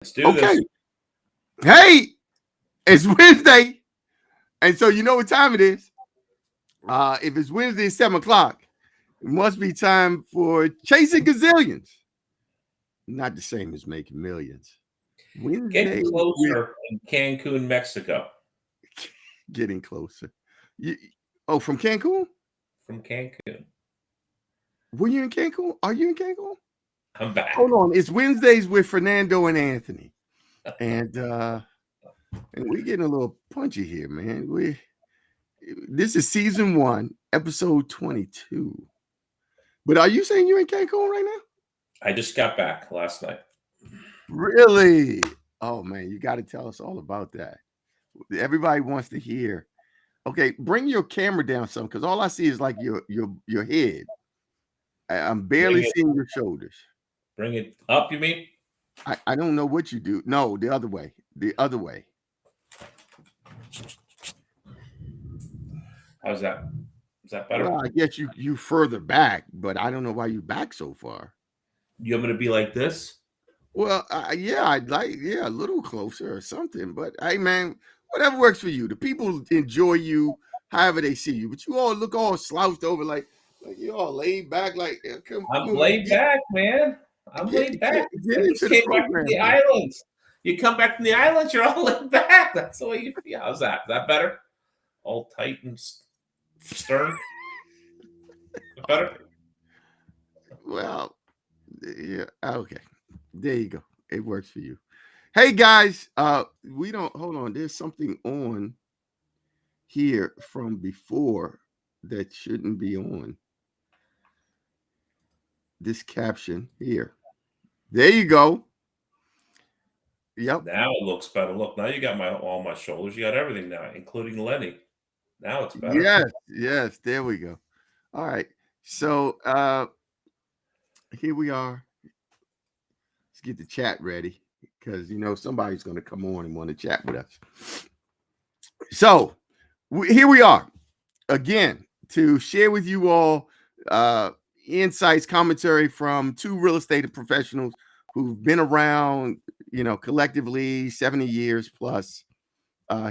Let's do Okay. this. Hey, it's Wednesday. And so you know what time it is. If it's Wednesday at 7 o'clock, it must be time for chasing gazillions. Not the same as making millions. Getting Wednesday with closer in Cancun, Mexico. getting closer. You, from Cancun? From Cancun. Were you in Cancun? Are you in Cancun? I'm back. Hold on. It's Wednesdays with Fernando and Anthony. And we're getting a little punchy here, man. This is season 1, episode 22. But are you saying you're in Cancun right now? I just got back last night. Really? Oh man, you got to tell us all about that. Everybody wants to hear. Okay, bring your camera down some, because all I see is like your head. I'm barely seeing your shoulders. Bring it up, you mean? I don't know what you do. No, the other way. The other way. How's that? Is that better? Well, I guess you further back, but I don't know why you back so far. You want me to be like this? Well, yeah, I'd like, a little closer or something. But hey, man, whatever works for you. The people enjoy you however they see you. But you all look all slouched over, like you all laid back. Like, I'm laid back, man. I'm laid back. Get I into just the came back program. from the islands. You come back from the islands, you're all laid back. That's the way you feel. How's that? Is that better? All tight and stern? Better? Well, yeah, okay. There you go. It works for you. Hey guys, we don't hold on. There's something on here from before that shouldn't be on. This caption here. There you go. Yep. Now it looks better. Look, now you got all my shoulders. You got everything now, including Lenny. Now it's better. Yes. There we go. All right. So here we are. Let's get the chat ready, because somebody's going to come on and want to chat with us. So here we are again to share with you all insights, commentary from two real estate professionals who've been around, collectively 70 years plus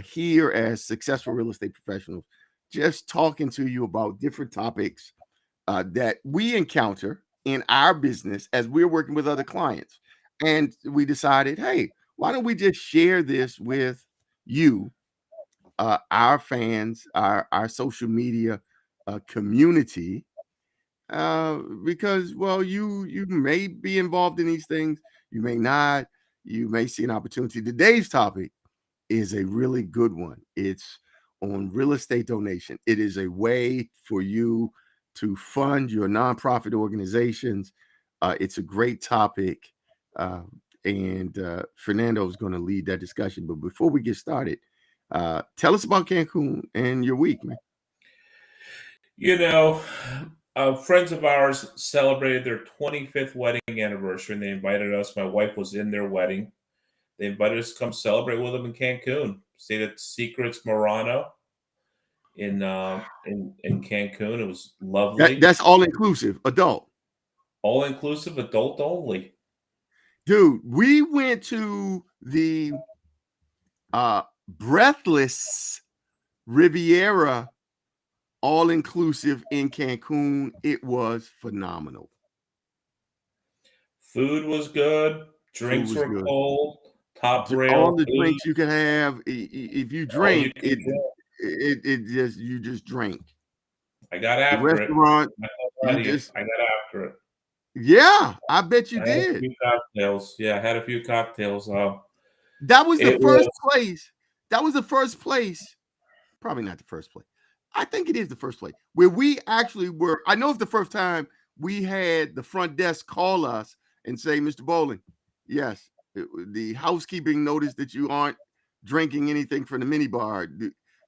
here as successful real estate professionals, just talking to you about different topics that we encounter in our business as we're working with other clients. And we decided, hey, why don't we just share this with you, our fans, our social media community, because, well, you may be involved in these things, you may not, you may see an opportunity. Today's topic is a really good one. It's on real estate donation. It is a way for you to fund your nonprofit organizations. It's a great topic, and Fernando is going to lead that discussion. But before we get started, tell us about Cancun and your week, man. Friends of ours celebrated their 25th wedding anniversary, and they invited us. My wife was in their wedding. They invited us to come celebrate with them in Cancun. Stayed at Secrets Murano in Cancun. It was lovely. That's all inclusive, adult. All inclusive, adult only. Dude, we went to the Breathless Riviera all inclusive in Cancun. It was phenomenal. Food was good. Drinks were good. Cold. Top rail. All the drinks you can have. If you drink, you just drink. I got after the restaurant, I got after it. Yeah, I bet you did. Had a few cocktails. Yeah, I had a few cocktails. That was the first place. That was the first place. Probably not the first place. I think it is the first place where we actually were. I know it's the first time we had the front desk call us and say, Mr. Bowling, yes, the housekeeping noticed that you aren't drinking anything from the minibar.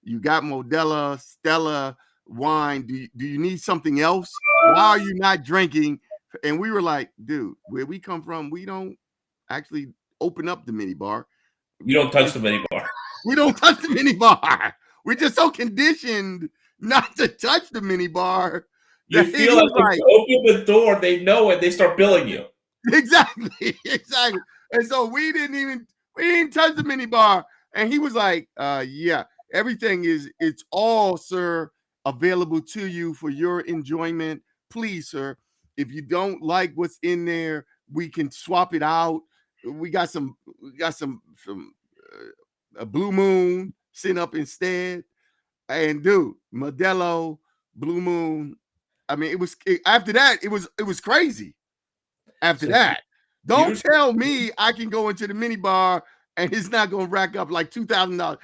You got Modelo, Stella wine. Do you need something else? Why are you not drinking? And we were like, dude, where we come from, we don't actually open up the minibar. You don't touch the minibar. We don't touch the minibar. We're just so conditioned not to touch the minibar. You feel like if you open the door, they know it. They start billing you. Exactly. And so we didn't touch the mini bar. And he was like, yeah, everything it's all, sir, available to you for your enjoyment. Please, sir, if you don't like what's in there, we can swap it out. We got some a Blue Moon sent up instead. And dude, Modelo, Blue Moon. I mean, after that, it was crazy. After So that, don't here's tell me I can go into the mini bar and it's not going to rack up like $2,000.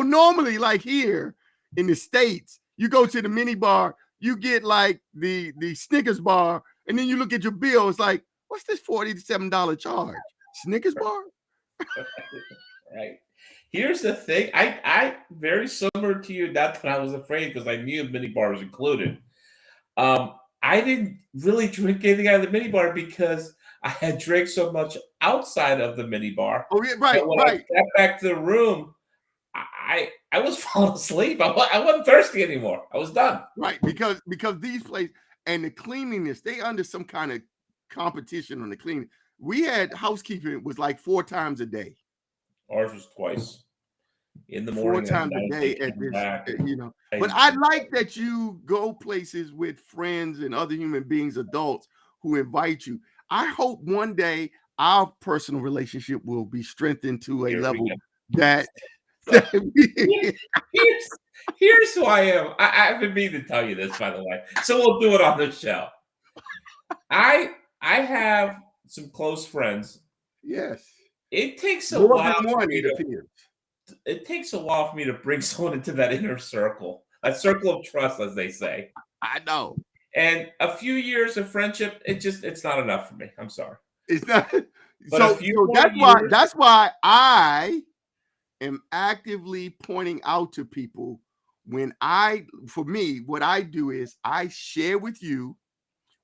Normally, like here in the States, you go to the mini bar, you get like the Snickers bar, and then you look at your bill. It's like, what's this $47 charge? Snickers bar? right. Here's the thing. I very similar to you. Not that I was afraid because I knew mini bar was included. I didn't really drink anything out of the mini bar because I had drank so much outside of the mini bar. Oh yeah, right, when right. I got back to the room, I was falling asleep. I wasn't thirsty anymore. I was done. Right, because these places and the cleanliness, they under some kind of competition on the cleaning. We had housekeeping was like 4 times a day. Ours was twice in the 4 morning. times a day at this, But I like that you go places with friends and other human beings, adults who invite you. I hope one day our personal relationship will be strengthened to a level that here's who I am. I've been meaning to tell you this, by the way. So we'll do it on the show. I have some close friends. Yes. It takes a while. It takes a while for me to bring someone into that inner circle, a circle of trust, as they say. I know. And a few years of friendship, it's not enough for me. I'm sorry. It's not. But so that's why I am actively pointing out to people for me, what I do is I share with you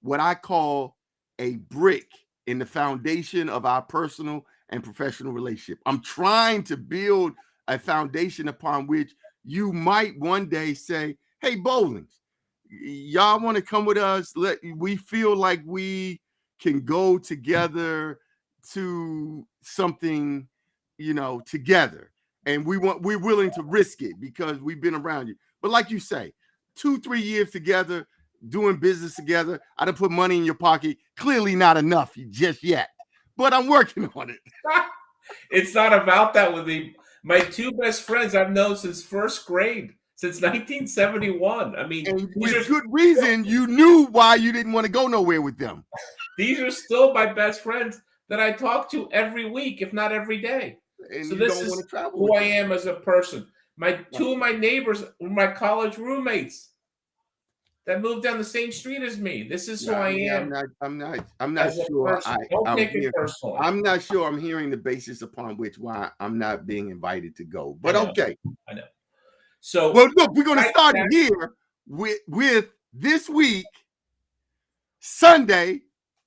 what I call a brick in the foundation of our personal and professional relationship. I'm trying to build a foundation upon which you might one day say, hey, Bowlings, y'all want to come with us? We feel like we can go together to something, together. And we're willing to risk it because we've been around you. But like you say, 2-3 years together, doing business together, I done put money in your pocket. Clearly not enough just yet, but I'm working on it. It's not about that with me. My 2 best friends I've known since first grade, since 1971. I mean, and with good reason, you knew why you didn't want to go nowhere with them. These are still my best friends that I talk to every week, if not every day. And so this is who I am as a person. Two of my neighbors were my college roommates that moved down the same street as me. This is who I am. I'm not sure. Don't take it personally. I'm not sure I'm hearing the basis upon why I'm not being invited to go. But okay. I know. So well, look, we're gonna start here with this week, Sunday.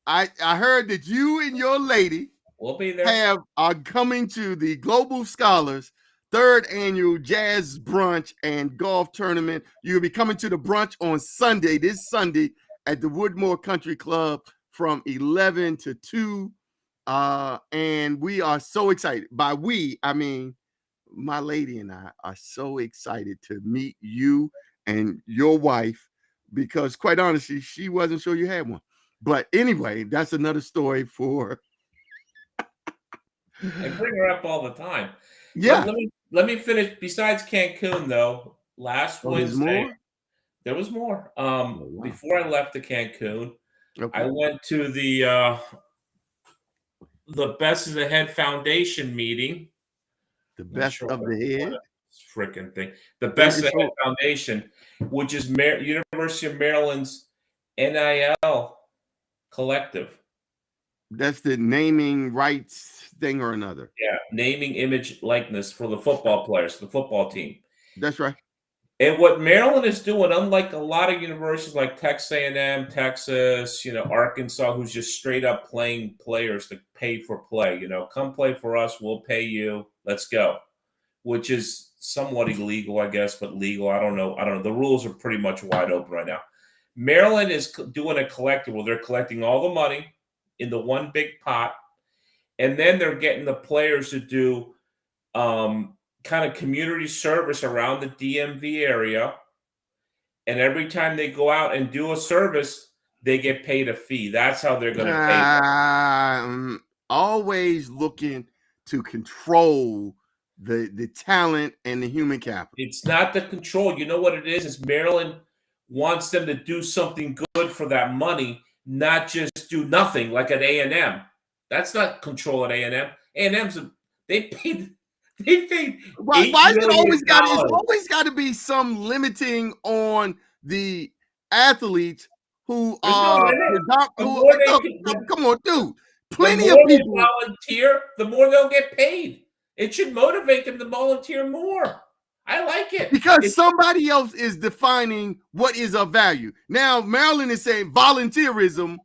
I heard that you and your lady will be there. Are coming to the Global Scholars 3rd annual jazz brunch and golf tournament. You'll be coming to the brunch on Sunday, this Sunday, at the Woodmore Country Club from 11 to 2. And we are so excited. By we, I mean my lady and I are so excited to meet you and your wife, because quite honestly, she wasn't sure you had one. But anyway, that's another story for. I bring her up all the time. Yeah. Let me finish. Besides Cancun, though, last Wednesday there was more. Before I left to Cancun, I went to the Best of the Head Foundation meeting. The Best of the Head? Freaking thing. The Best of the Head Foundation, which is University of Maryland's NIL collective. That's the naming rights thing or another. Yeah, naming, image, likeness for the football players, the football team. That's right. And what Maryland is doing, unlike a lot of universities like Texas A&M, Texas, Arkansas, who's just straight up playing players to pay for play, come play for us, we'll pay you, let's go, which is somewhat illegal, I guess, but legal. I don't know. The rules are pretty much wide open right now. Maryland is doing a collective where they're collecting all the money in the one big pot, and then they're getting the players to do kind of community service around the DMV area. And every time they go out and do a service, they get paid a fee. That's how they're going to pay them. Always looking to control the talent and the human capital. It's not the control. You know what it is? It's Maryland wants them to do something good for that money, not just do nothing like at A&M. That's not control at A&M. A&M's they paid. Why is it always got? It's always got to be some limiting on the athletes who are. Come on, dude. Plenty of people volunteer. The more they'll get paid. It should motivate them to volunteer more. I like it because somebody else is defining what is of value. Now Maryland is saying volunteerism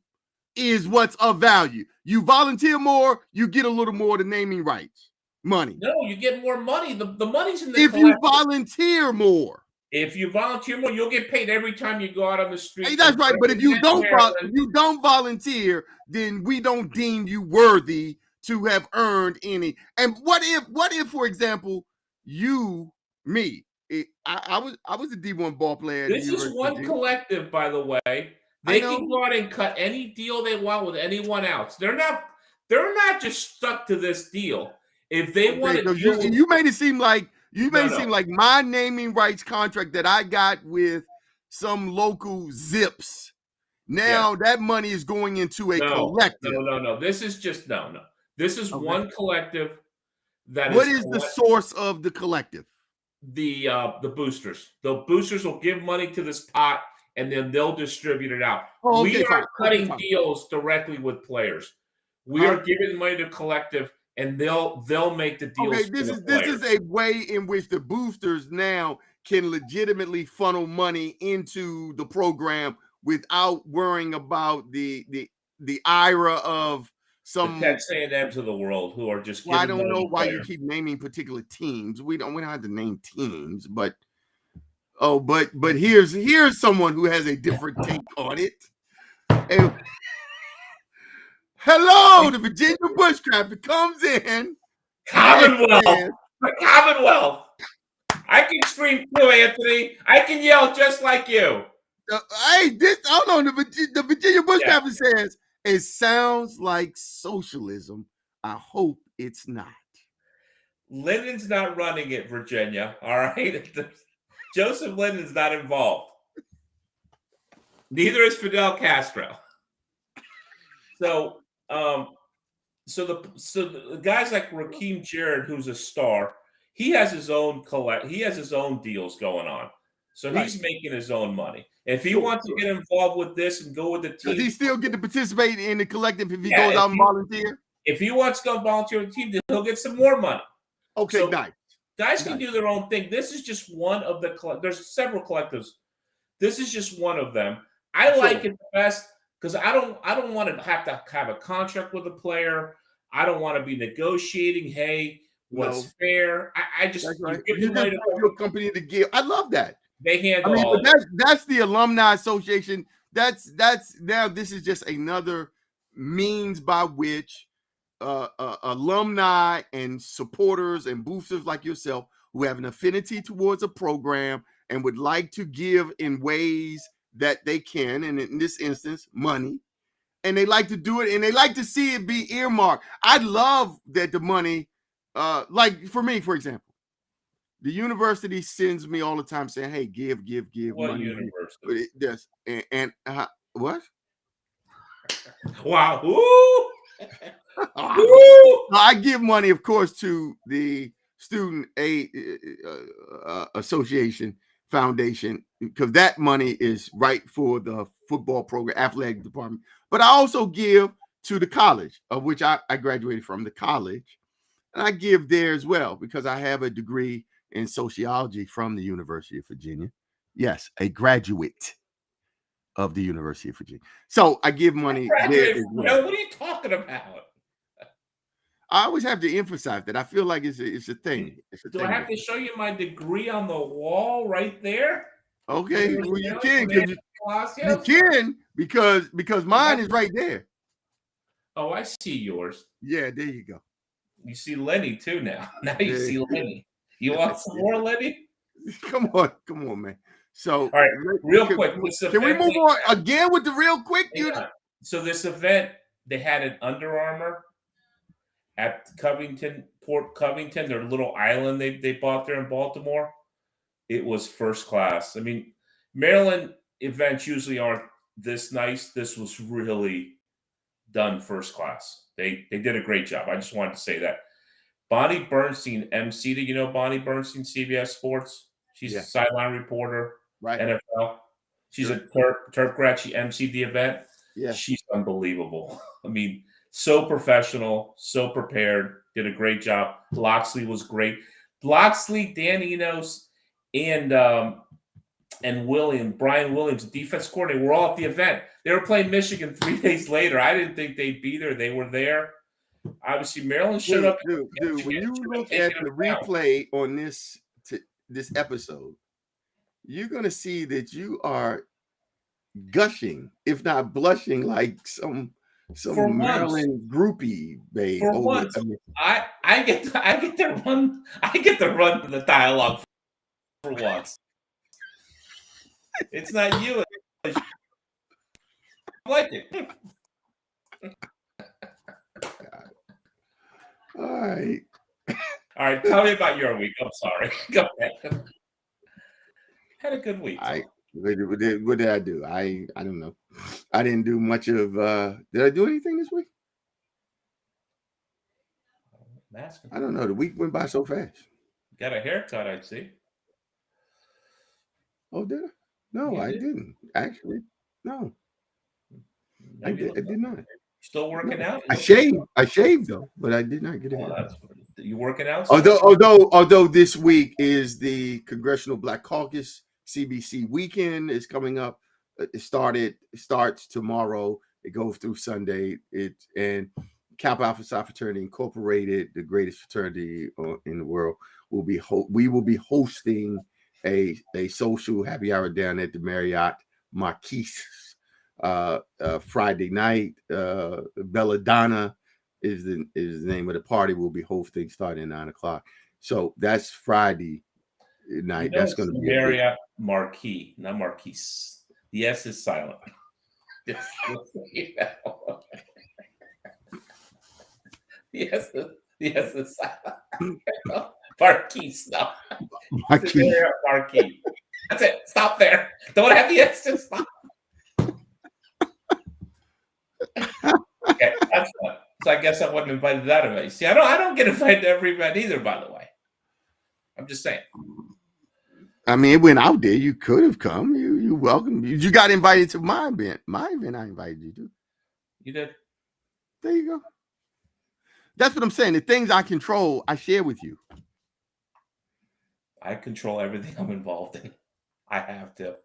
is what's of value. You volunteer more, you get a little more of the naming rights. Money. No, you get more money. The money's in the if you volunteer more. If you volunteer more, you'll get paid every time you go out on the street. Hey, that's right. But if you don't volunteer, then we don't deem you worthy to have earned any. And what if, for example, me, I was a D1 ball player. This is one collective, by the way. They can go out and cut any deal they want with anyone else. They're not just stuck to this deal. If they want to, you made it seem like my naming rights contract that I got with some local zips. Now that money is going into a collective. No. This is just no. This is one collective. What is the source of the collective? The boosters. The boosters will give money to this pot, and then they'll distribute it out. We are cutting deals directly with players. We are giving money to collective. And they'll make the deals. Okay, this is a way in which the boosters now can legitimately funnel money into the program without worrying about the ira of some Texas A&M's of the world who are just. I don't know why you keep naming particular teams. We don't have to name teams, but here's someone who has a different take on it. And, hello, the Virginia Bushcrafter comes in. Commonwealth. I can scream too, Anthony. I can yell just like you. The Virginia Bushcrafter says, it sounds like socialism. I hope it's not. Lyndon's not running it, Virginia. All right. Joseph Lyndon's not involved. Neither is Fidel Castro. So the guys like Raheem Jarrett, who's a star, he has his own deals going on. So he's making his own money. If he wants to get involved with this and go with the team, does he still get to participate in the collective if he goes out and volunteer? If he wants to go volunteer with the team, then he'll get some more money. Okay, so nice. Guys can do their own thing. This is just one of the there's several collectives. This is just one of them. I like it the best. Because I don't want to have a contract with a player. I don't want to be negotiating. Hey, what's fair? I just you just your company to give. I love that. They handle. But that's the alumni association. That's now this is just another means by which alumni and supporters and boosters like yourself who have an affinity towards a program and would like to give in ways that they can, and in this instance, money, and they like to do it, and they like to see it be earmarked. I love that the money, like for me, for example, the university sends me all the time saying, "Hey, give what money." University? Yes, and what? Wow! I give money, of course, to the Student Aid Association Foundation, because that money is right for the football program, athletic department. But I also give to the college of which I graduated from, the college, and I give there as well because I have a degree in sociology from the University of Virginia. Yes, a graduate of the University of Virginia. So I give money there as well. What are you talking about? I always have to emphasize that. I feel like it's a thing. Do I have to show you my degree on the wall right there? Okay, well, you can because mine is right there. Oh, I see yours. Yeah, there you go. You see Lenny too now. Now you Yeah. see Lenny. You want some more, Lenny? Come on, man. So, All right, real quick. can we move on again with the real quick? So this event, they had an Under Armour at Port Covington, their little island they bought there in Baltimore. It was first class. I mean, Maryland events usually aren't this nice. This was really done first class. They did a great job. I just wanted to say that. Bonnie Bernstein emceed it. You know Bonnie Bernstein, CBS Sports? She's a sideline reporter, right? NFL. She's a Terp grad. She emceed the event. Yeah. She's unbelievable. I mean, so professional, so prepared, did a great job. Loxley was great. Loxley, Dan Enos, and Brian Williams, defense coordinator, were all at the event. They were playing Michigan 3 days later. I didn't think they'd be there. They were there. Obviously, Maryland showed up. Dude, when you look at the replay on this episode, you're gonna see that you are gushing, if not blushing, like some Maryland groupie babe. For once, I get to run the dialogue for once. It's not you. I like it. All right. Tell me about your week. I'm sorry. Go ahead. Had a good week. What did I do? I don't know. I didn't do much of. Did I do anything this week? I don't know. The week went by so fast. Got a haircut, I see. Oh, did I? No, I didn't. Actually, no. I did not. Still working out? I shaved though, but I did not get a haircut. You working out? Although this week is the Congressional Black Caucus CBC weekend is coming up. It starts tomorrow. It goes through Sunday. And Kappa Alpha Psi Fraternity Incorporated, the greatest fraternity in the world, we will be hosting a social happy hour down at the Marriott Marquise Friday night. Belladonna is the name of the party. We'll be hosting starting at 9:00. So that's Friday night. That's going to be Marriott Marquis, not Marquise. The S is silent. Yes, the S is silent. Marquise, no. Marquis. That's it. Stop there. Don't have the S. Just stop. Okay, that's fun. So I guess I wasn't invited to that event. See, I don't get invited to every event either, by the way. I'm just saying. I mean, it went out there. You could have come. You welcome. You got invited to my event. My event, I invited you to. You did. There you go. That's what I'm saying. The things I control, I share with you. I control everything I'm involved in. I have to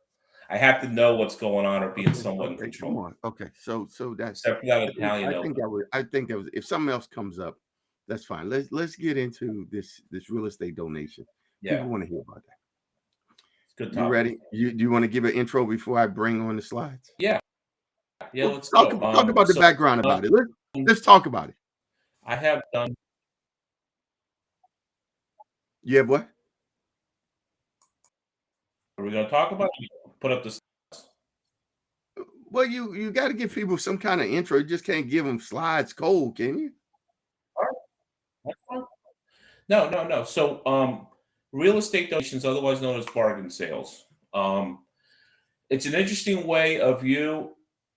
know what's going on or be in somewhat in control. Come on. Okay. So that's except for that Italian. I think that was if something else comes up, that's fine. Let's get into this real estate donation. Yeah. People want to hear about that. It's good topic. You ready? Do you want to give an intro before I bring on the slides? Yeah. Yeah, let's talk about the background about it. Let's talk about it. I have done. You have what? Are we going to talk about it? Put up the slides. Well, you got to give people some kind of intro. You just can't give them slides cold, can you? All right. That's fine. No. So, real estate donations, otherwise known as bargain sales. It's an interesting way of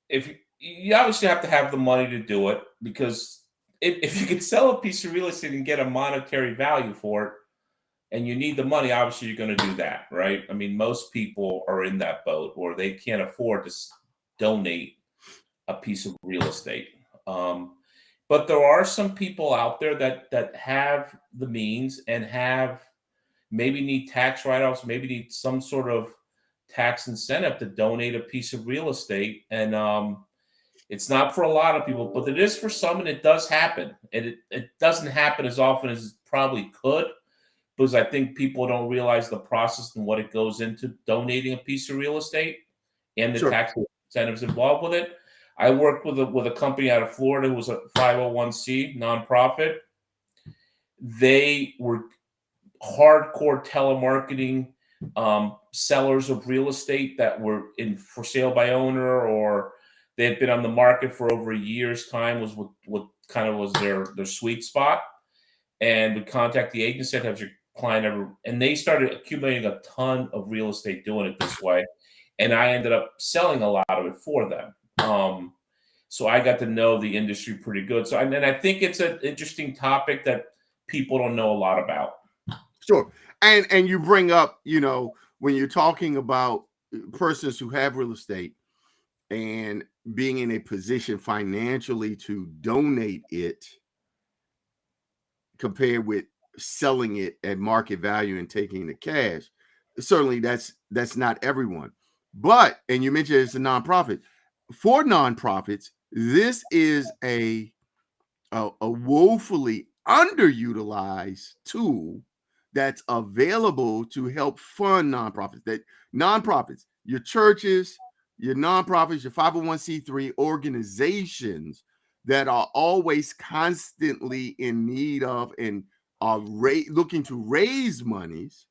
if you obviously have to have the money to do it, because if you could sell a piece of real estate and get a monetary value for it, and you need the money, obviously you're going to do that, right? I mean, most people are in that boat, or they can't afford to donate a piece of real estate. But there are some people out there that have the means and maybe need tax write-offs, maybe need some sort of tax incentive to donate a piece of real estate. And it's not for a lot of people, but it is for some, and it does happen. And it doesn't happen as often as it probably could, because I think people don't realize the process and what it goes into donating a piece of real estate and the tax incentives involved with it. I worked with a company out of Florida who was a 501c nonprofit. They were hardcore telemarketing sellers of real estate that were in for sale by owner, or they had been on the market for over a year's time, was what kind of was their sweet spot. And would contact the agent, said, "Has your client ever?" And they started accumulating a ton of real estate doing it this way. And I ended up selling a lot of it for them. So I got to know the industry pretty good. So and I think it's an interesting topic that people don't know a lot about. Sure. And you bring up, when you're talking about persons who have real estate and being in a position financially to donate it compared with selling it at market value and taking the cash, certainly that's not everyone. But, and you mentioned it's a nonprofit. For nonprofits, this is a woefully underutilized tool that's available to help fund nonprofits. That nonprofits, your churches, your nonprofits, your 501c3 organizations that are always constantly in need of and are looking to raise monies.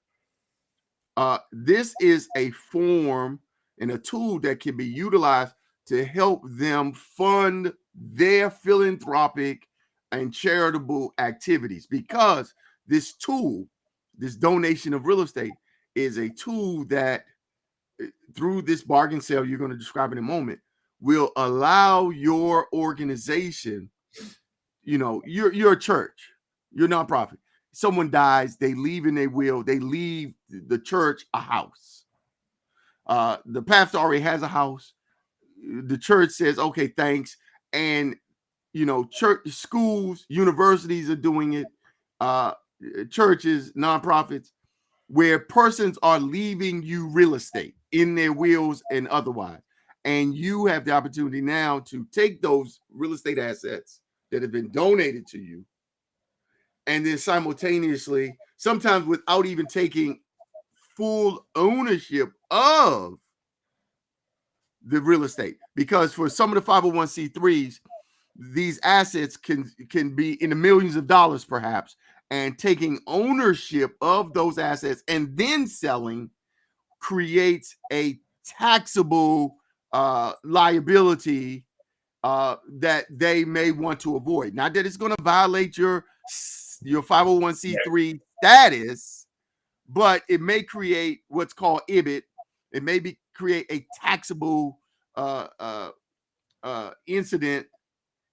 This is a form and a tool that can be utilized to help them fund their philanthropic and charitable activities, because this tool, this donation of real estate, is a tool that through this bargain sale you're going to describe in a moment will allow your organization, you're a church, you're a nonprofit, someone dies, they leave in their will, they leave the church a house. The pastor already has a house. The church says, okay, thanks. And, church, schools, universities are doing it. Churches, nonprofits, where persons are leaving you real estate in their wills and otherwise. And you have the opportunity now to take those real estate assets that have been donated to you, and then simultaneously, sometimes without even taking full ownership of the real estate, because for some of the 501c3s, these assets can be in the millions of dollars perhaps, and taking ownership of those assets and then selling creates a taxable liability that they may want to avoid. Not that it's going to violate your 501c3 status, but it may create what's called IBIT. It may create a taxable incident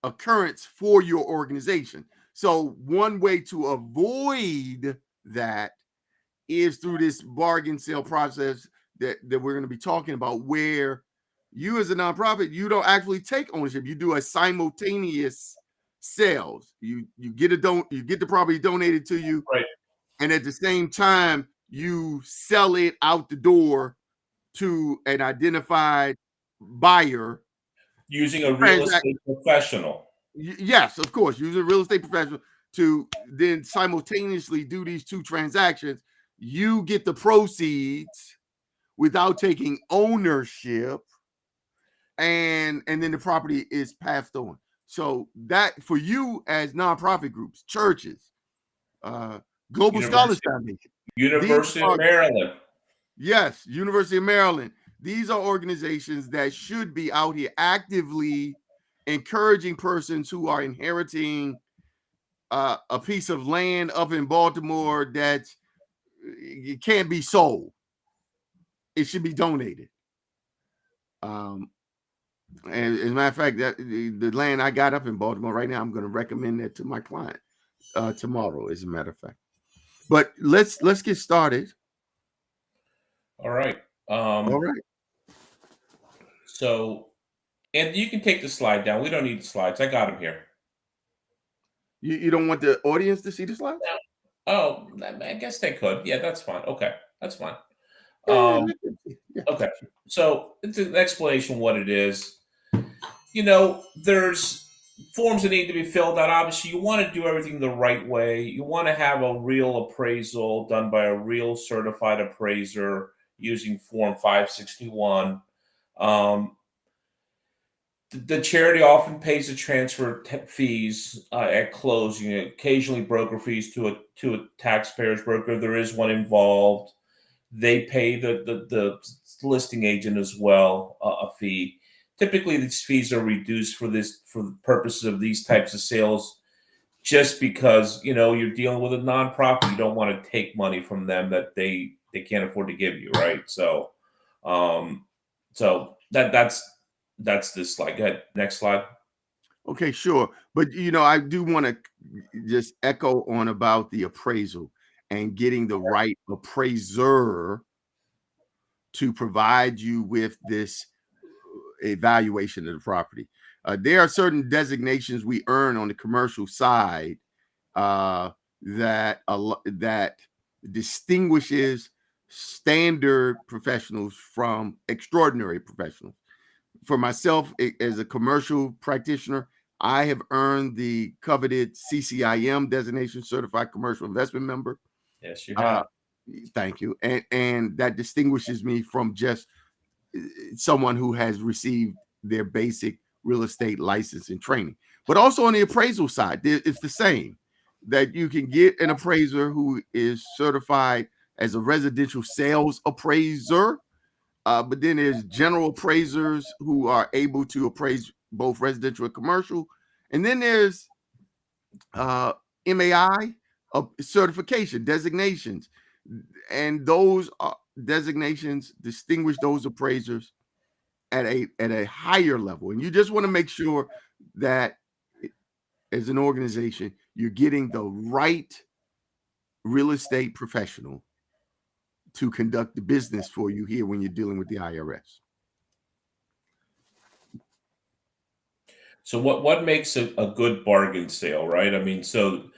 occurrence for your organization. So one way to avoid that is through this bargain sale process that we're going to be talking about, where you as a nonprofit, you don't actually take ownership. You do a simultaneous sales. You get the property donated to you, Right. and at the same time you sell it out the door to an identified buyer Using a real estate professional. Yes, of course, using a real estate professional to then simultaneously do these two transactions. You get the proceeds without taking ownership, and then the property is passed on. So that for you as nonprofit groups, churches, Global Scholars Foundation, University of Maryland. Yes, University of Maryland. These are organizations that should be out here actively encouraging persons who are inheriting a piece of land up in Baltimore that it can't be sold. It should be donated. And as a matter of fact, that the land I got up in Baltimore right now, I'm going to recommend that to my client tomorrow, as a matter of fact. But let's get started. All right. All right. So, and you can take the slide down. We don't need the slides. I got them here. You don't want the audience to see the slides? Oh, I guess they could. Yeah, that's fine. Okay, that's fine. Yeah. Okay, so it's an explanation what it is. There's forms that need to be filled out. Obviously, you want to do everything the right way. You want to have a real appraisal done by a real certified appraiser using Form 561. The charity often pays the transfer fees at closing. Occasionally, broker fees to a taxpayer's broker. There is one involved. They pay the listing agent as well a fee. Typically, these fees are reduced for the purposes of these types of sales, just because you're dealing with a nonprofit. You don't want to take money from them that they can't afford to give you, right? So, um, that's this slide. Go ahead, next slide. Okay, sure. But I do want to just echo on about the appraisal and getting the right appraiser to provide you with this evaluation of the property. There are certain designations we earn on the commercial side that distinguishes standard professionals from extraordinary professionals. For myself, as a commercial practitioner, I have earned the coveted CCIM designation, Certified Commercial Investment Member. Yes, you Uh, have. Thank you, and that distinguishes me from just someone who has received their basic real estate license and training. But also on the appraisal side, it's the same. That you can get an appraiser who is certified as a residential sales appraiser. But then there's general appraisers who are able to appraise both residential and commercial. And then there's MAI certification designations. And those designations distinguish those appraisers at a higher level. And you just want to make sure that as an organization, you're getting the right real estate professional to conduct the business for you here when you're dealing with the IRS. So what makes a good bargain sale, right? I mean, so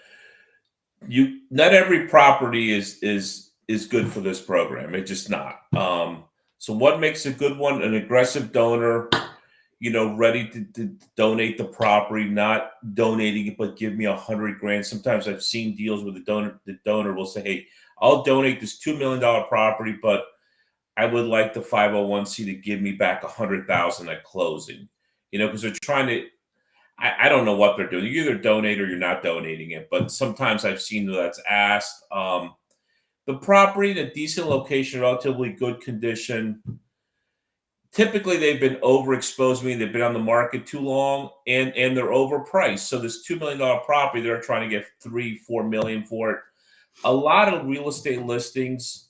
not every property is good for this program. It's just not. So what makes a good one? An aggressive donor, ready to donate the property, not donating it, but give me 100 grand. Sometimes I've seen deals where the donor will say, "Hey, I'll donate this $2 million property, but I would like the 501c to give me back 100,000 at closing." Because they're trying to. I don't know what they're doing. You either donate or you're not donating it. But sometimes I've seen that's asked. The property in a decent location, relatively good condition. Typically, they've been overexposed. They've been on the market too long, and they're overpriced. So this $2 million property, they're trying to get $3-4 million for it. A lot of real estate listings,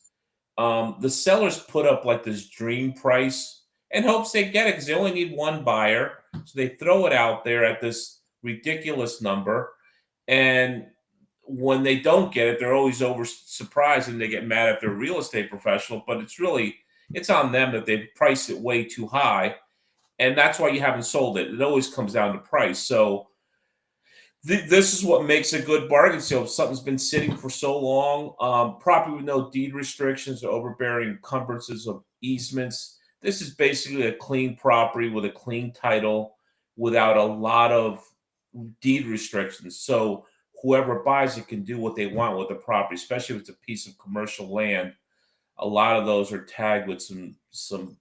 the sellers put up like this dream price in hopes they get it because they only need one buyer. So they throw it out there at this ridiculous number. And when they don't get it, they're always over surprised and they get mad at their real estate professional. But it's on them that they've priced it way too high. And that's why you haven't sold it. It always comes down to price. So this is what makes a good bargain sale. If something's been sitting for so long, property with no deed restrictions or overbearing encumbrances of easements. This is basically a clean property with a clean title without a lot of deed restrictions. So whoever buys it can do what they want with the property, especially if it's a piece of commercial land. A lot of those are tagged with some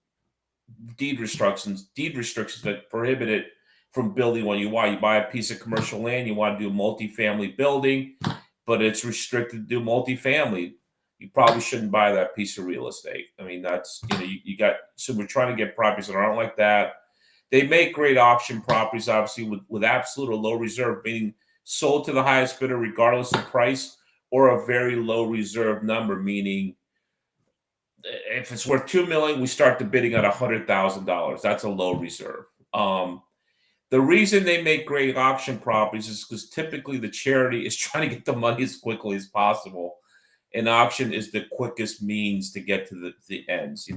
deed restrictions that prohibit it from building what you want. You buy a piece of commercial land, you want to do a multifamily building, but it's restricted to do multifamily. You probably shouldn't buy that piece of real estate. I mean, that's you got. So we're trying to get properties that aren't like that. They make great auction properties, obviously, with absolute or low reserve, meaning sold to the highest bidder regardless of price, or a very low reserve number, meaning if it's worth $2 million, we start the bidding at $100,000. That's a low reserve. The reason they make great auction properties is because typically the charity is trying to get the money as quickly as possible. An auction is the quickest means to get to the ends.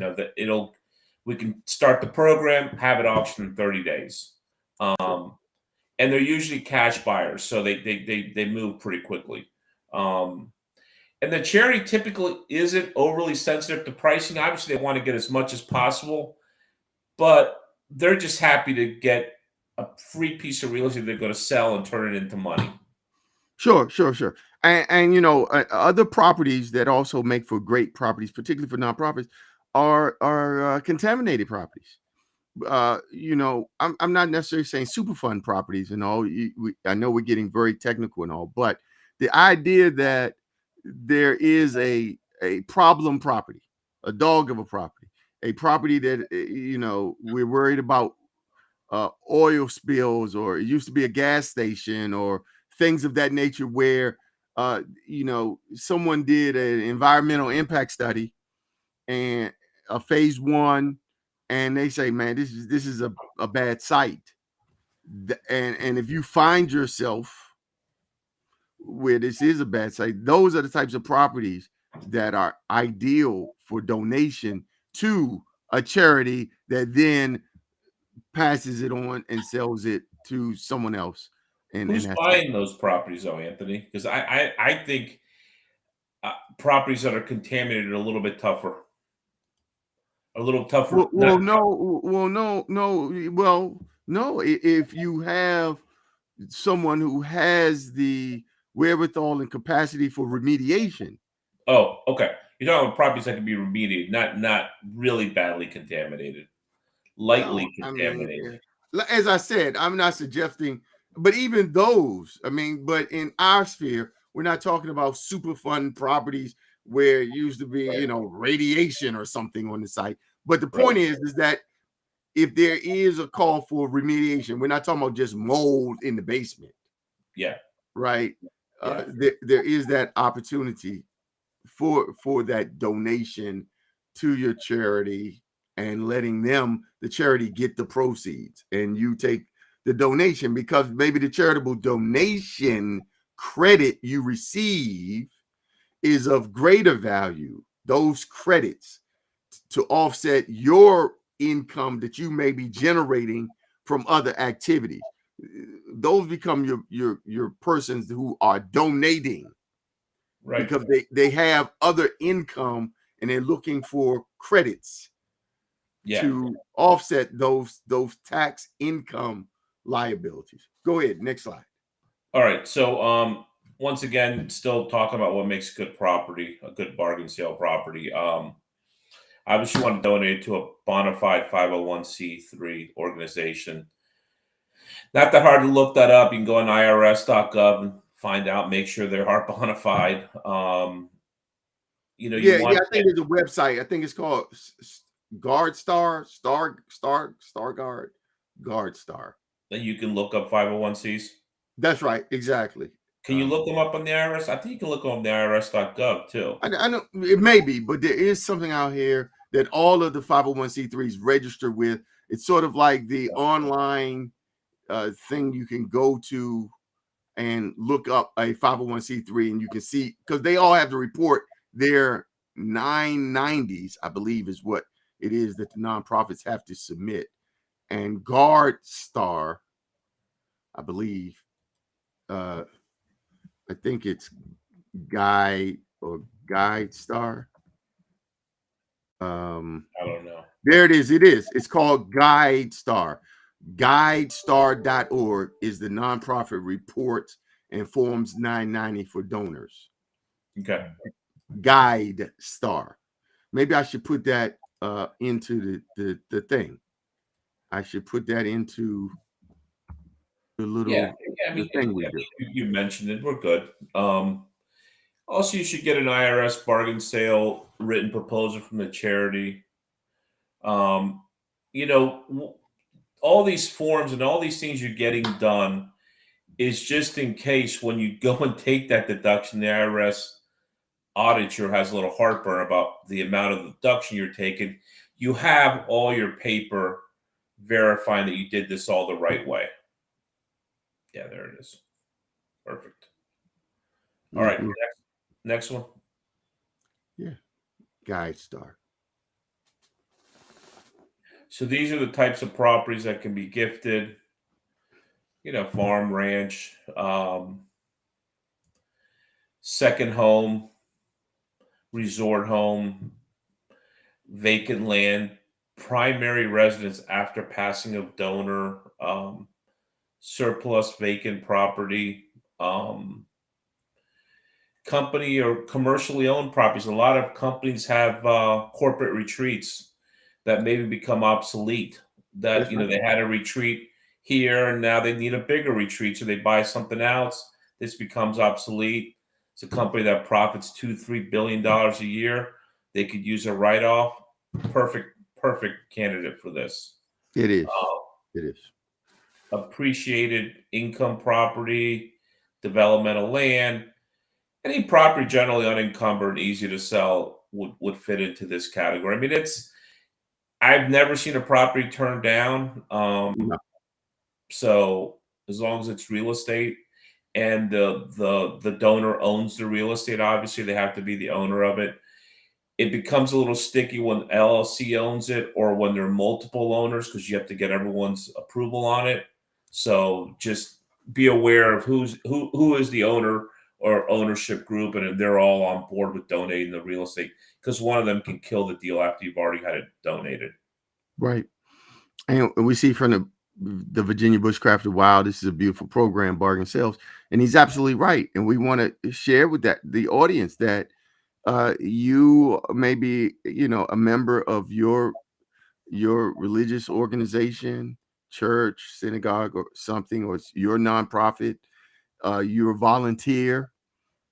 We can start the program, have it auctioned in 30 days. And they're usually cash buyers, so they move pretty quickly. And the charity typically isn't overly sensitive to pricing. Obviously, they want to get as much as possible, but they're just happy to get a free piece of real estate they're going to sell and turn it into money. Sure. And other properties that also make for great properties, particularly for nonprofits, are contaminated properties. you know, I'm not necessarily saying super fund properties and all. I know we're getting very technical and all, but the idea that there is a problem property, a dog of a property, a property that you know we're worried about oil spills, or it used to be a gas station, or things of that nature, where you know, someone did an environmental impact study and a phase one, and they say, man, this is a bad site. And if you find yourself where this is a bad site, those are the types of properties that are ideal for donation to a charity that then passes it on and sells it to someone else. And Who's that's it. buying those properties, though, Anthony? Because I think properties that are contaminated are a little bit tougher. A little tougher. Well, no, well, no. Well, no. If you have someone who has the wherewithal and capacity for remediation. Oh, okay. You're talking about properties that can be remediated, not really badly contaminated, lightly Well, I mean, contaminated. as I said, I'm not suggesting, but even those, I mean, but in our sphere, we're not talking about super fun properties where it used to be, Right. you know, radiation or something on the site. But the Right. point is that if there is a call for remediation, we're not talking about just mold in the basement. Yeah. Right. Yeah. There is that opportunity for that donation to your charity, and letting them, the charity, get the proceeds, and you take the donation, because maybe the charitable donation credit you receive is of greater value, those credits, to offset your income that you may be generating from other activities. Those become your persons who are donating, Right. because they have other income and they're looking for credits Yeah. to offset those tax income liabilities. Go ahead, next slide. All right. So, once again, still talking about what makes good property, a good bargain sale property. Obviously, you want to donate it to a bona fide 501c3 organization. Not that hard to look that up. You can go on irs.gov and find out, make sure they are bona fide. You know, you Yeah, want I think there's a website. I think it's called Guard Star Guard Star. that you can look up 501cs. That's right, exactly. Can you look them up on the IRS? I think you can look them up on the irs.gov too. I know it may be, but there is something out here that all of the 501c3s register with. It's sort of like the online thing you can go to and look up a 501c3, and you can see, because they all have to report their 990s, I believe is what it is that the nonprofits have to submit. And Guard Star, I believe, I think it's Guide Star. I don't know. There it is. It's called Guide Star. GuideStar.org is the nonprofit reports and forms 990 for donors. Okay. Guide Star. Maybe I should put that into the thing. I should put that into the little I the mean, thing we do. you mentioned it. We're good. Also, you should get an IRS bargain sale written proposal from the charity. You know, all these forms and all these things you're getting done is just in case when you go and take that deduction, the IRS auditor has a little heartburn about the amount of deduction you're taking. You have all your paper verifying that you did this all the right way. Yeah, there it is. Perfect. All right, next one. Yeah, Guide Star. So these are the types of properties that can be gifted. You know, farm, ranch, second home, resort home, vacant land, primary residence after passing of donor, surplus vacant property, company or commercially owned properties. A lot of companies have corporate retreats that maybe become obsolete. that That's right. they had a retreat here and now they need a bigger retreat, so they buy something else. This becomes obsolete. It's a company that profits $2-3 billion a year. They could use a write-off. Perfect candidate for this. It is. Uh, It is. Appreciated income property, developmental land, any property generally unencumbered and easy to sell would fit into this category. I mean, I've never seen a property turned down. No. So as long as it's real estate and the donor owns the real estate, obviously they have to be the owner of it. It becomes a little sticky when LLC owns it or when there are multiple owners because you have to get everyone's approval on it. So just be aware of who is the owner or ownership group, and if they're all on board with donating the real estate, because one of them can kill the deal after you've already had it donated. Right. And we see from the Virginia Bushcrafted Wild, this is a beautiful program, bargain sales, and he's absolutely right. And we want to share with the audience that you may be, a member of your religious organization, church, synagogue, or something, or it's your nonprofit. You're a volunteer,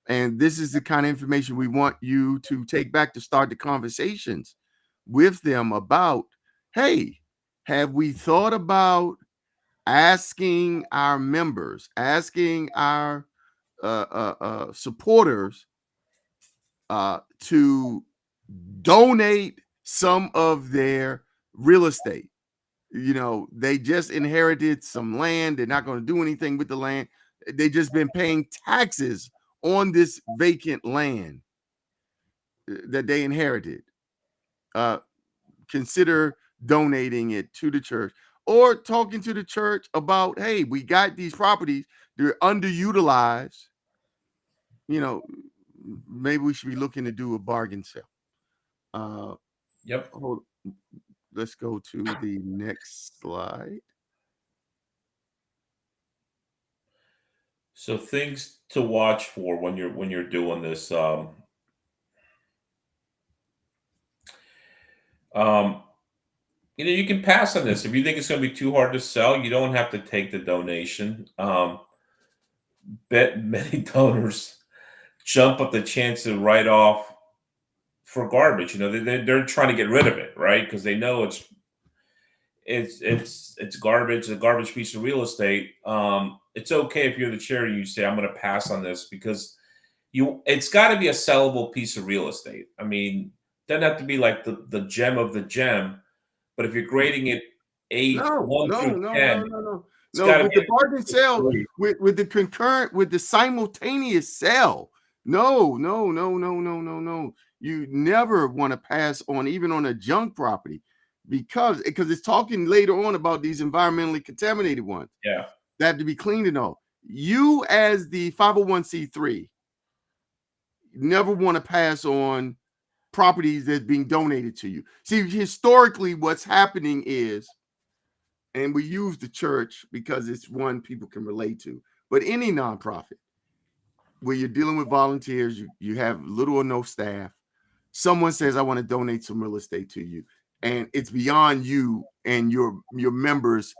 and this is the kind of information we want you to take back to start the conversations with them about. Hey, have we thought about asking our members, asking our supporters to donate some of their real estate? They just inherited some land. They're not going to do anything with the land. They just been paying taxes on this vacant land that they inherited. Consider donating it to the church or talking to the church about, hey, we got these properties, they're underutilized. Maybe we should be looking to do a bargain sale. Yep. Let's go to the next slide. So things to watch for when you're doing this. You can pass on this if you think it's going to be too hard to sell. You don't have to take the donation. Bet many donors jump at the chance to write off for garbage. They're trying to get rid of it, right? Because they know it's garbage, a garbage piece of real estate. It's okay if you're the charity, you say, I'm going to pass on this because it's got to be a sellable piece of real estate. I mean, it doesn't have to be like the gem of the gem, but if you're grading it one through 10, it's got to with be the bargain sale, with the concurrent, with the simultaneous sale. No. You never want to pass on, even on a junk property, because it's talking later on about these environmentally contaminated ones. Yeah. That have to be cleaned and all. You, as the 501c3, never want to pass on properties that's being donated to you. See, historically, what's happening is, and we use the church because it's one people can relate to, but any nonprofit where you're dealing with volunteers, you have little or no staff, someone says, I want to donate some real estate to you, and it's beyond you and your members'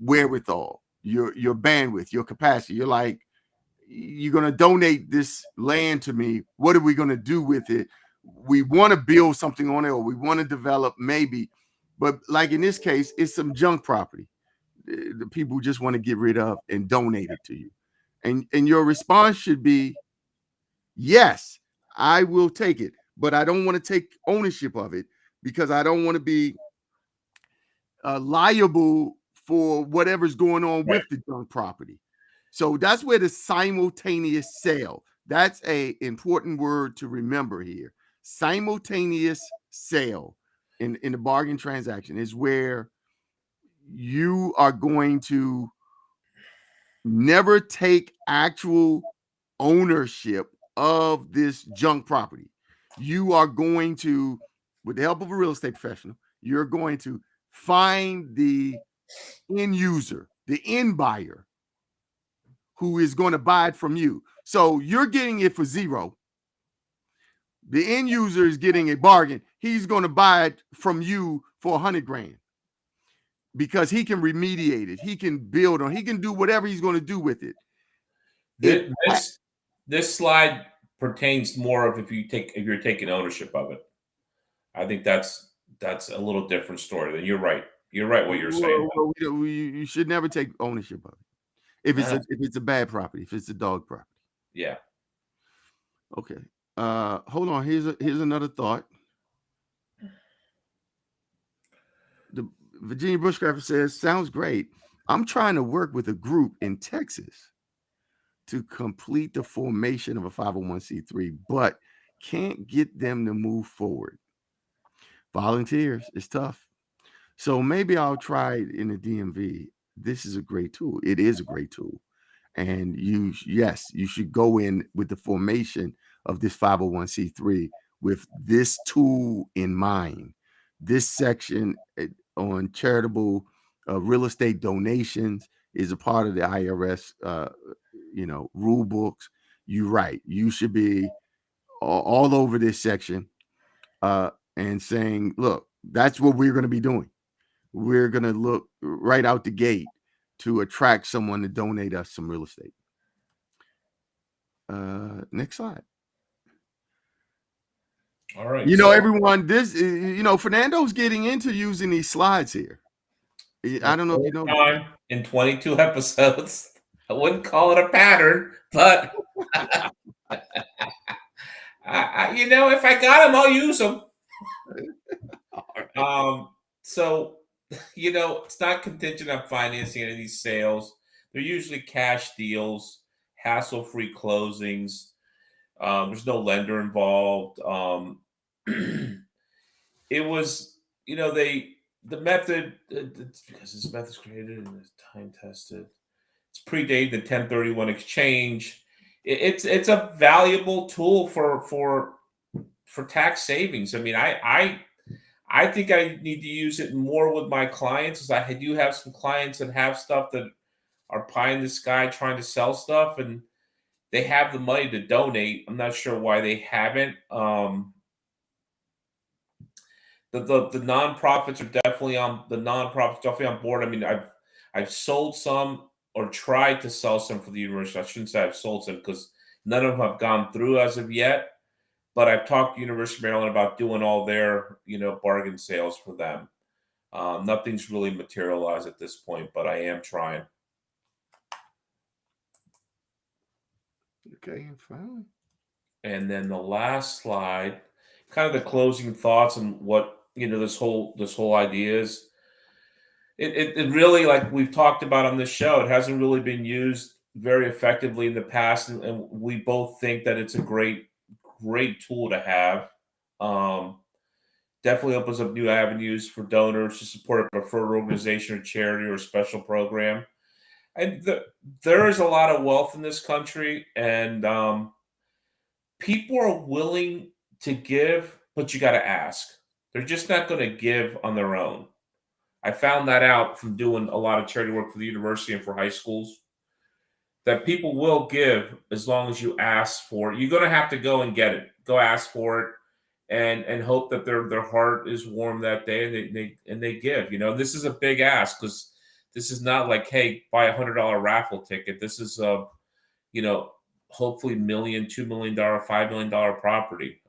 wherewithal, your bandwidth, your capacity. You're like, you're going to donate this land to me. What are we going to do with it? We want to build something on it, or we want to develop, maybe. But like in this case, it's some junk property. The people just want to get rid of and donate it to you. And your response should be, yes, I will take it, but I don't want to take ownership of it because I don't want to be liable for whatever's going on with the junk property. So that's where the simultaneous sale, that's a important word to remember here. Simultaneous sale in the bargain transaction is where you are going to never take actual ownership of this junk property. You are going to, with the help of a real estate professional, you're going to find the end user, the end buyer, who is going to buy it from you. So you're getting it for zero. The end user is getting a bargain. He's going to buy it from you for $100,000. because he can remediate it. He can build on. He can do whatever he's going to do with it. This slide pertains more of if you're taking ownership of it. I think that's a little different story. Then you're right. You're right what you're saying. Well, you should never take ownership of it if it's a bad property, if it's a dog property. Yeah. Okay. Hold on. Here's another thought. The Virginia Bushcrafter says, sounds great. I'm trying to work with a group in Texas to complete the formation of a 501c3, but can't get them to move forward. Volunteers, it's tough. So maybe I'll try it in the DMV. This is a great tool. It is a great tool. And you should go in with the formation of this 501c3 with this tool in mind. This section on charitable real estate donations is a part of the IRS, rule books. You're right. You should be all over this section and saying, look, that's what we're going to be doing. We're going to look right out the gate to attract someone to donate us some real estate. Next slide. All right. Everyone, this, Fernando's getting into using these slides here. I don't know if you know that. In 22 episodes. I wouldn't call it a pattern, but if I got them, I'll use them. So, it's not contingent on financing any of these sales. They're usually cash deals, hassle-free closings. There's no lender involved. It was, the method, it's because this method's created and it's time tested. It's predated the 1031 exchange. It's a valuable tool for tax savings. I mean, I think I need to use it more with my clients, because I do have some clients that have stuff that are pie in the sky trying to sell stuff, and they have the money to donate. I'm not sure why they haven't. The nonprofits are definitely on board. I mean, I've sold some or tried to sell some for the university. I shouldn't say I've sold some, because none of them have gone through as of yet. But I've talked to University of Maryland about doing all their, bargain sales for them. Nothing's really materialized at this point, but I am trying. Okay, fine. And then the last slide, kind of the closing thoughts on what this whole idea is. It really, like we've talked about on this show, it hasn't really been used very effectively in the past, and we both think that it's a great tool to have. Definitely opens up new avenues for donors to support a preferred organization or charity or a special program. And there is a lot of wealth in this country, and people are willing to give, but you got to ask. They're just not going to give on their own. I found that out from doing a lot of charity work for the university and for high schools, that people will give as long as you ask for it. You're going to have to go and get it. Go ask for it, and hope that their heart is warm that day, and they give. This is a big ask, because this is not like, hey, buy $100 raffle ticket. This is hopefully $1 million, $2 million, $5 million property.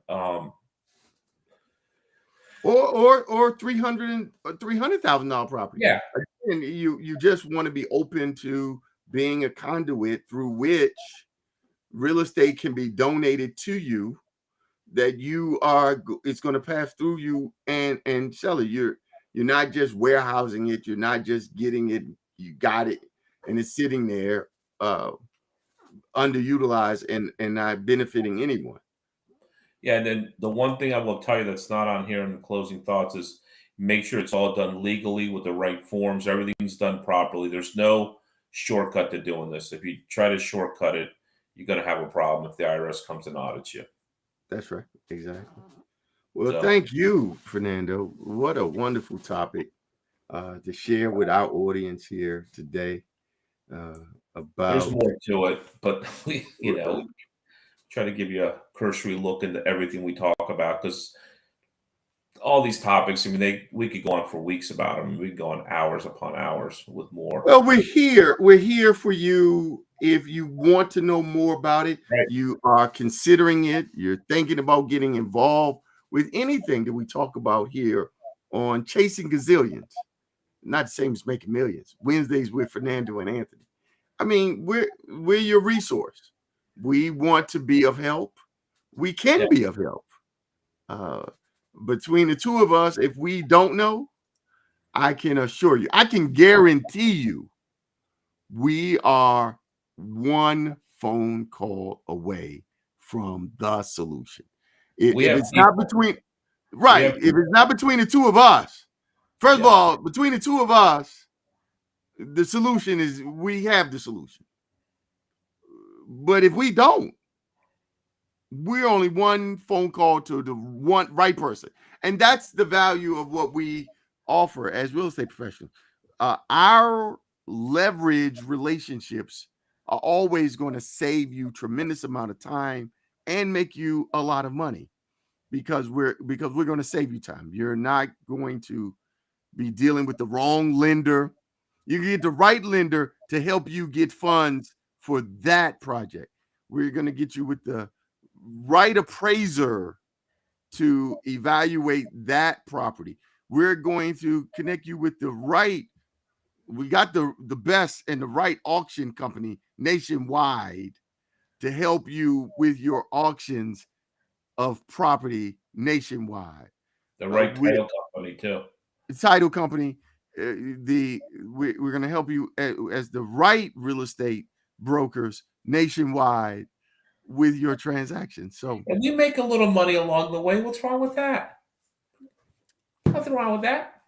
Or $300,000 property. Yeah. And you just want to be open to being a conduit through which real estate can be donated to you, that it's going to pass through you and sell it. You're not just warehousing it. You're not just getting it. You got it, and it's sitting there underutilized and not benefiting anyone. Yeah, and then the one thing I will tell you that's not on here in the closing thoughts is make sure it's all done legally with the right forms. Everything's done properly. There's no shortcut to doing this. If you try to shortcut it, you're going to have a problem if the IRS comes and audits you. That's right. Exactly. Well, thank you, Fernando. What a wonderful topic to share with our audience here today. About there's more to it, but we try to give you a cursory look into everything we talk about, because all these topics. I mean, we could go on for weeks about them. We could go on hours upon hours with more. Well, we're here. We're here for you. If you want to know more about it, Right. you are considering it, you're thinking about getting involved with anything that we talk about here on Chasing Gazillions. Not the same as Making Millions. Wednesdays with Fernando and Anthony. I mean, we're your resource. We want to be of help. We can be of help. Between the two of us, if we don't know, I can assure you, I can guarantee you, we are one phone call away from the solution. If it's not between, right, if it's not between the two of us, first of all, between the two of us, the solution is we have the solution. But if we don't, we're only one phone call to the one right person. And that's the value of what we offer as real estate professionals. Our leverage relationships are always going to save you tremendous amount of time and make you a lot of money because we're going to save you time. You're not going to be dealing with the wrong lender. You get the right lender to help you get funds for that project. We're going to get you with the right appraiser to evaluate that property. We're going to connect you with the right, we got the best and the right auction company nationwide to help you with your auctions of property nationwide. The right title company too. The title company, we're going to help you as the right real estate brokers nationwide with your transactions. So, and we make a little money along the way. What's wrong with that? Nothing wrong with that.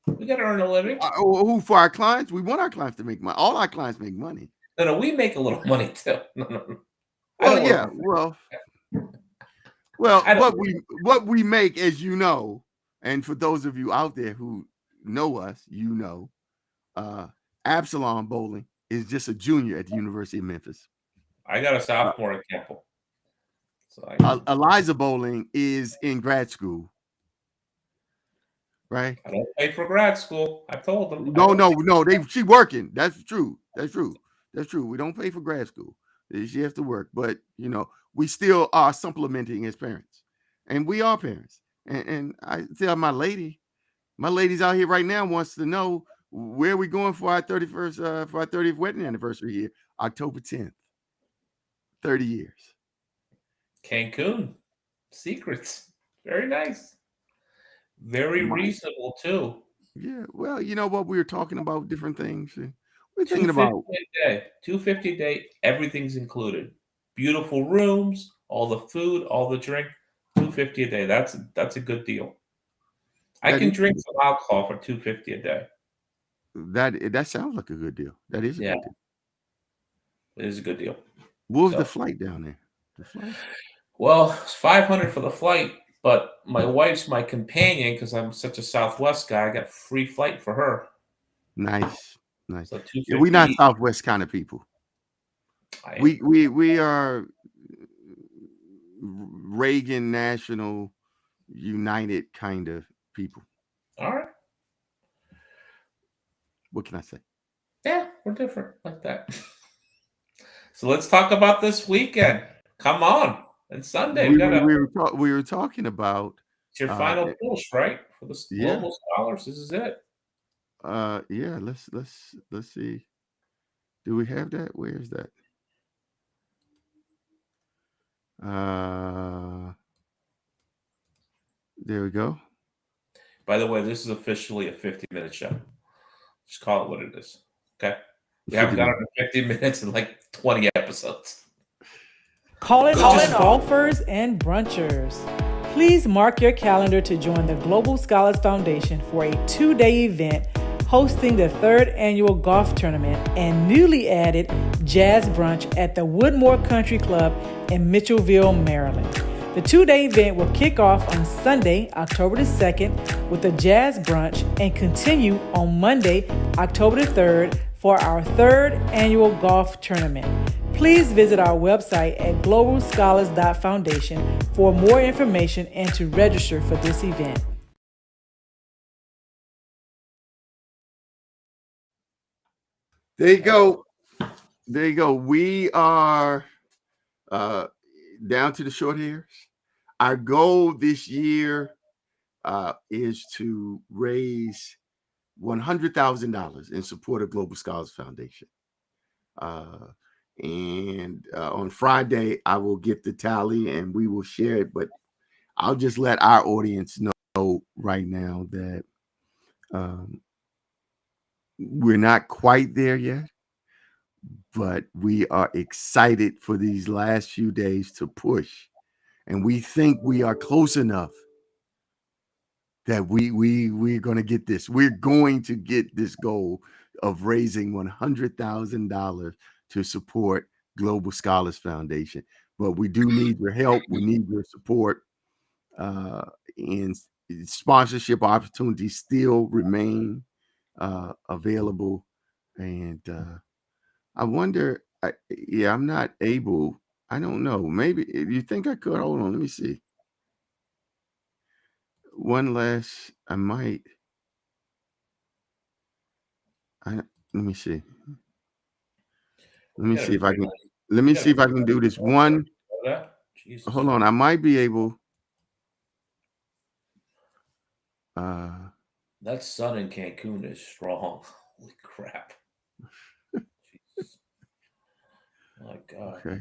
We got to earn a living. Who for our clients? We want our clients to make money. All our clients make money. No, we make a little money too. No. Well, yeah. Well, what we make, as you know, and for those of you out there who know us, you know, Absalom Bowling is just a junior at the University of Memphis. I got a sophomore at Keppel. So Eliza Bowling is in grad school. Right? I don't pay for grad school. I told them. No. She working. That's true. We don't pay for grad school. She has to work, but we still are supplementing as parents, and we are parents. And I tell my lady's out here right now wants to know where we going for our 31st, for our 30th wedding anniversary here, October 10th. 30 years. Cancun. Secrets. Very nice. Very reasonable too. Yeah. Well, you know what? We were talking about different things. We're thinking about $250 a day. Everything's included. Beautiful rooms, all the food, all the drink. $250 a day. That's a good deal. I can drink some alcohol for $250 a day. That sounds like a good deal. That is a good deal. It is a good deal. What was the flight down there? The flight? Well, it's $500 for the flight, but my wife's my companion because I'm such a Southwest guy. I got free flight for her. Nice. So we're not Southwest kind of people. We are Reagan National United kind of people. All right. What can I say? Yeah, we're different like that. So let's talk about this weekend. Come on. It's Sunday. We were talking about it's your final push, right? For the global scholars. This is it. Yeah, let's see. Do we have that? Where is that? There we go. By the way, this is officially a 50-minute show. Just call it what it is. Okay? We haven't got it in 50 minutes in like 20 episodes. Calling all golfers and brunchers. Please mark your calendar to join the Global Scholars Foundation for a 2-day event hosting the 3rd annual golf tournament and newly added jazz brunch at the Woodmore Country Club in Mitchellville, Maryland. The 2-day event will kick off on Sunday, October the 2nd with a jazz brunch and continue on Monday, October the 3rd for our 3rd annual golf tournament. Please visit our website at globalscholars.foundation for more information and to register for this event. There you go. There you go. We are down to the short hairs. Our goal this year is to raise $100,000 in support of Global Scholars Foundation. And on Friday, I will get the tally and we will share it. But I'll just let our audience know right now that we're not quite there yet, but we are excited for these last few days to push. And we think we are close enough that we're going to get this. We're going to get this goal of raising $100,000 to support Global Scholars Foundation. But we do need your help. We need your support. And sponsorship opportunities still remain available. And I wonder, I'm not able. I don't know. Maybe you think I could. Hold on. Let me see. One last, I might. Let me see. Let me see if I can. Let me see if I can do this one. Hold on. I might be able. That sun in Cancun is strong. Holy crap. Jesus. My God. Okay.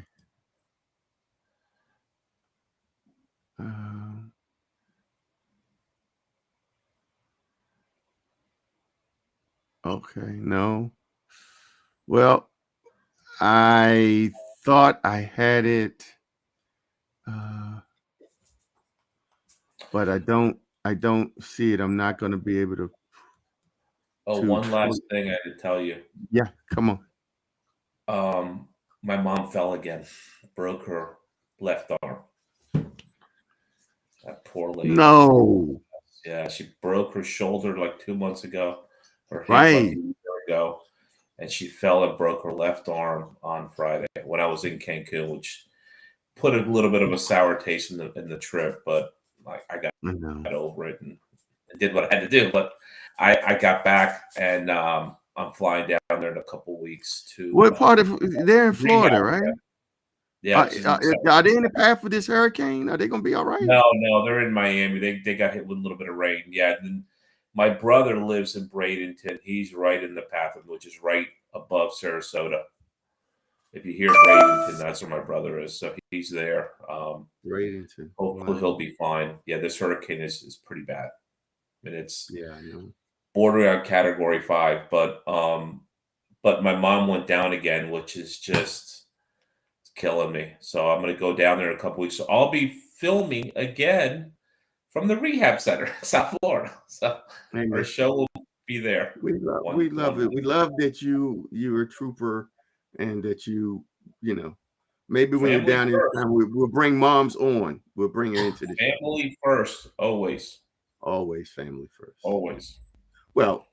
Okay. No. Well, I thought I had it, but I don't see it. I'm not going to be able to. Oh, one last thing I had to tell you. Yeah, come on. My mom fell again, broke her left arm. That poor lady. No. Yeah, she broke her shoulder like 2 months ago, her hip Right. like a year ago, and she fell and broke her left arm on Friday when I was in Cancun, which put a little bit of a sour taste in the trip, but I got over it and did what I had to do. But I got back and I'm flying down there in a couple weeks to. What part of they're in Florida, right? Yeah. Are they in the path for this hurricane? Are they going to be all right? No, they're in Miami. They got hit with a little bit of rain. Yeah. And my brother lives in Bradenton. He's right in the path, which is right above Sarasota. If you hear Bradenton, that's where my brother is. So he's there. Bradenton. Hopefully he'll be fine. Yeah, this hurricane is pretty bad. I mean, it's I know. bordering on Category 5. But my mom went down again, which is just killing me. So I'm going to go down there in a couple weeks. So I'll be filming again from the rehab center, South Florida. So our show will be there. We love it. We love that you're a trooper and that maybe when you're down here, we'll bring moms on. We'll bring her into the family first, always. Always family first. Always. Well,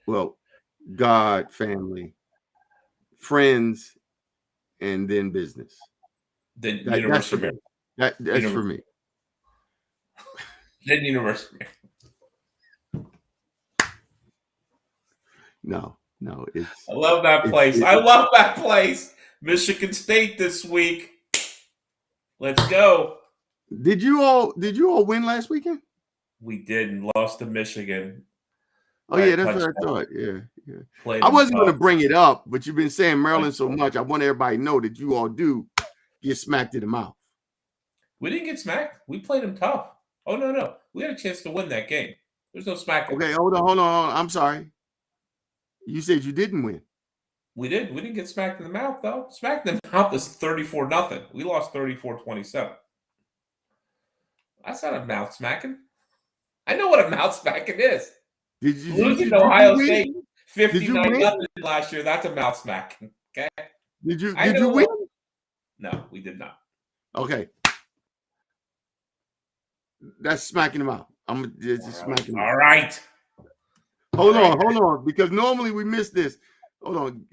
God, family, friends, and then business. Then University. That's for me. Then University. No, it's. I love that place. I love that place. Michigan State this week. Let's go. Did you all win last weekend? We did and lost to Michigan. Oh yeah, that's what I thought. Yeah. I wasn't going to bring it up, but you've been saying Maryland so much. I want everybody to know that you all do get smacked in the mouth. We didn't get smacked. We played them tough. Oh no, we had a chance to win that game. There's no smacking. Okay, hold on. I'm sorry. You said you didn't win. We did. We didn't get smacked in the mouth though. Smacked in the mouth is 34-0. We lost 34-27. That's not a mouth smacking. I know what a mouth smacking is. Losing to Ohio State 59-0 last year. That's a mouth smacking. Okay. Did you win? No, we did not. Okay. That's smacking them out. I'm just smacking them out. All right. Hold on. Because normally we miss this. Hold on.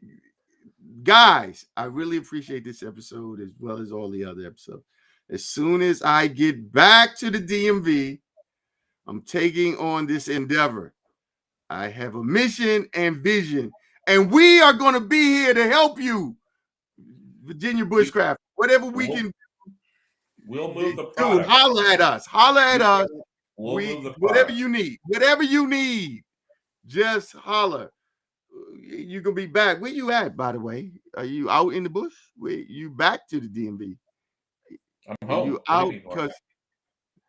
Guys, I really appreciate this episode as well as all the other episodes. As soon as I get back to the DMV, I'm taking on this endeavor. I have a mission and vision. And we are going to be here to help you, Virginia Bushcraft. Whatever we can we'll move the do, product. holler at us. Holler at us. We'll move the whatever product. you need. Whatever you need, just holler. You can be back. Where you at, by the way? Are you out in the bush? Where you back to the DMV? I'm home. You out because,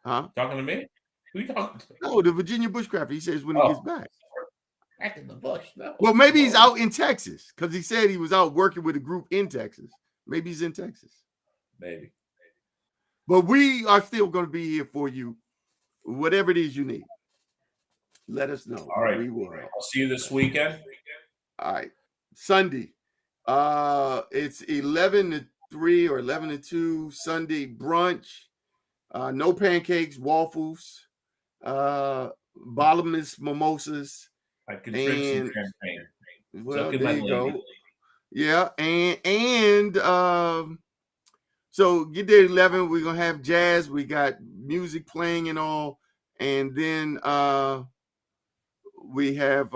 huh? Talking to me? Who you talking to? No, the Virginia Bushcraft. He says when he gets back. Back in the bush. No. Well, maybe he's out in Texas because he said he was out working with a group in Texas. Maybe he's in Texas. Maybe. But we are still going to be here for you. Whatever it is you need, let us know. All right. We will. I'll see you this weekend. All right. Sunday. It's 11 to 3 or 11 to 2 Sunday brunch. No pancakes, waffles, bottomless mimosas. I can drink some champagne. Well, so there you go. Yeah, and so get there at 11. We're gonna have jazz. We got music playing and all, and then we have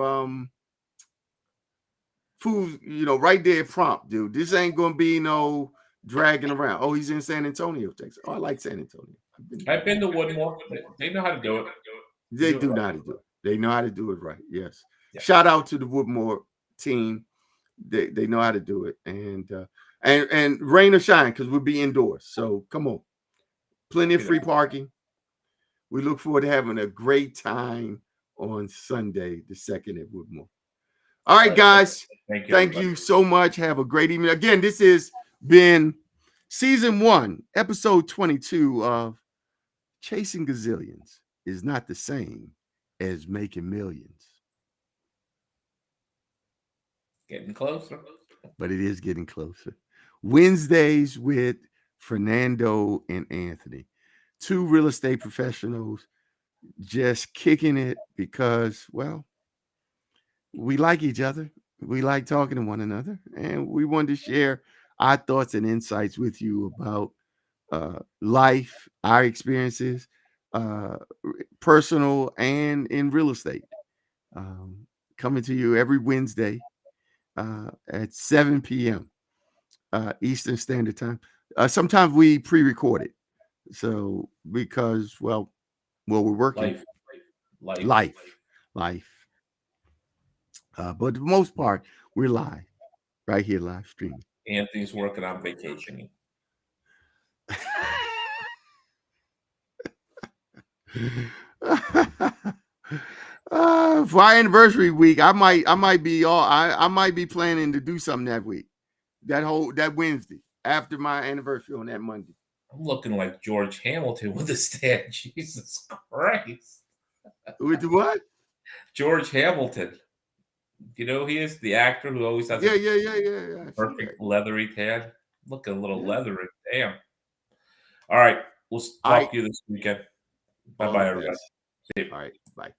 food, right there prompt, dude. This ain't gonna be no dragging around. Oh, he's in San Antonio, Texas. Oh, I like San Antonio. I've been to Woodmore. They know how to do it. They do know how to do it. They know how to do it right. Yes. Yeah. Shout out to the Woodmore team. They know how to do it. And rain or shine, because we'll be indoors. So come on. Plenty of free parking. We look forward to having a great time on Sunday, the 2nd at Woodmore. All right, guys. Thank you so much. Have a great evening. Again, this has been season 1, episode 22 of Chasing Gazillions is not the same as making millions. Getting closer. But it is getting closer. Wednesdays with Fernando and Anthony. 2 real estate professionals just kicking it because, well, we like each other. We like talking to one another. And we wanted to share our thoughts and insights with you about life, our experiences, personal and in real estate. Coming to you every Wednesday at 7 p.m. Eastern Standard Time. Sometimes we pre-record it. So because, well, we're working. Life. But for the most part, we're live, right here, live streaming. Anthony's working on vacationing. For our anniversary week, I might be planning to do something that week, that Wednesday after my anniversary on that Monday. I'm looking like George Hamilton with a stand. Jesus Christ! With the what? George Hamilton. You know who he is? The actor who always has perfect leathery tan. Looking a little leathery. Damn. All right. We'll talk to you this weekend. Bye-bye, everybody. All right. Bye.